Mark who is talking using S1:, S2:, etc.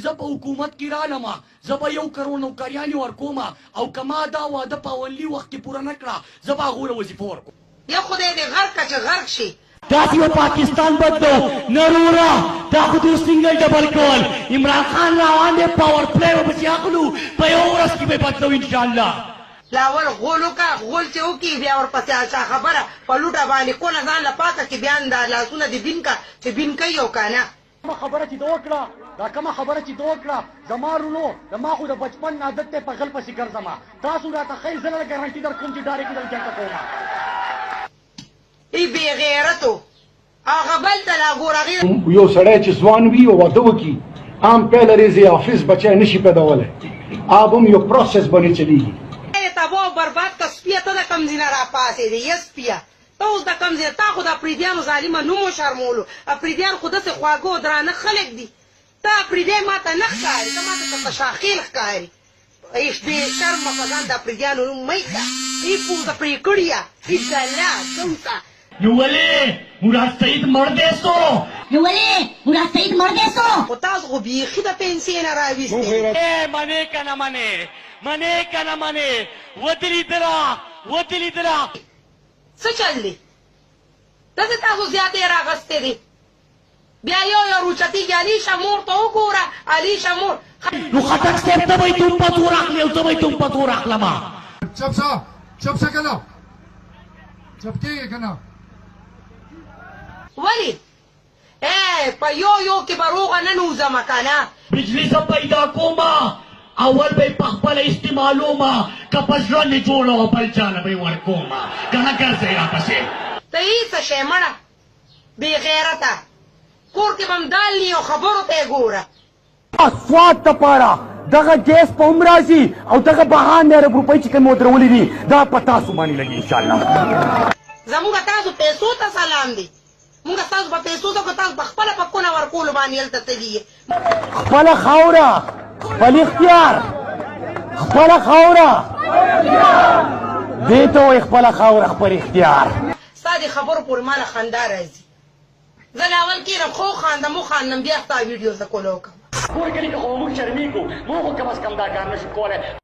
S1: زه په حکومت کې رالمه زه به 1 کروڑ نوکریانې ورکومه او که ما دا واده په اولني وخت کې پوره نه کړه زه به هغو له وظیفه ورکوم
S2: یا خدای دې غرق که چې غرق شي
S1: داسې به پاکستان بدلو نرورا دا خو دې سنګل ډبل کول عمران خان روان دی پاور پلی به پسې اخلو په یو ورځ کې به یې بدلو انشاءالله
S2: لاول غول وکړه غول چې وکړي بیا ورپسې اچا خبره په لوټه باندې کونه ځان له پاکه کې بیا دا لاسونه د بین کا چې بین کوي او که نه
S1: کومه خبره چې ده وکړه دا کومه خبره چې ده وکړه زما رونو زما خو د بچپن نه عادت دی په غل پسې ګرځمه تاسو راته ښایي زه نه ګارنټي درکوم چې ډارې کې دل جنګ کومه
S2: ای بې غیرتو هغه بل ته لا ګوره غیر
S3: یو سړی چې ځوان وي او واده وکړي عام پیله ریزې حافظ بچی نشي پیدولی اب هم یو پروسس باندې چلیږي
S2: تباه او برباد که سپیه ته د کوم ځای نه راپاڅېدې یا سپیه ته اوس د کوم ځای تا خو د اپریدیانو ظالمه نوم وشرمولو اپریدیان خو داسې خواږه او درانه خلک دي ته اپریدی ما ته نه ښکاري ته ما ته تشاخیل ښکاري بې شرمه په ځان د اپریدیانو نوم مه ایږده ای پوزه پرې کړې يه ای ډله دوسه
S1: نو ولې مراد سعید مړ دی سو
S2: خو تاسو خو بیخي د پنسۍ نه راویستې
S1: منې که نه منې ودلیدله
S2: څه چل دی داسې تاسو زیاتې راغستې دي بیا یو روچتېږي علیشه مور ته وګوره علیشه مور
S1: نو خټک صاحب ته به یې توم په تور اخلي او زه به یې توم په تور اخلمه
S4: چپ شه که نه چپ کېږې که نه
S2: ولې په یو کې به روغه نه نوځمه که نه
S1: بجلی زه پیدا کومه اول به یې پخپله استعمالومه که په زړه مې جوړه وه بل چا له به یې ورکومه که نه ګرځئ راپسې
S2: ته یې څه شی مړه بې غیرته کور کې به م دال نی او خبرو ته یې ګوره
S5: سواد دپاره دغه ګیس په هم راځي او دغه 92 روپۍ چې کوم ودرولي دي دا په تاسو باندې لګي انشاءالله
S2: زموږ تاسو پیسو ته سلام دی موږ ستاسو په پیسو ته که تاسو په خپله په کونه ورکولو باندې هلته تلي یې
S5: خپله خاوره خپل اختیار خپله خاوره دې ته وایي خپله خاوره خپل اختیار
S2: ستا دې خبرو پورې ما له خندا راځي زه له اول کېږم خو خاندم وخاندم بیا ستا ویډیو زه کولو وکړم
S1: کور کلي کې خو موږ شرمېږو موږ خو کم از کم دا کار نشو کولی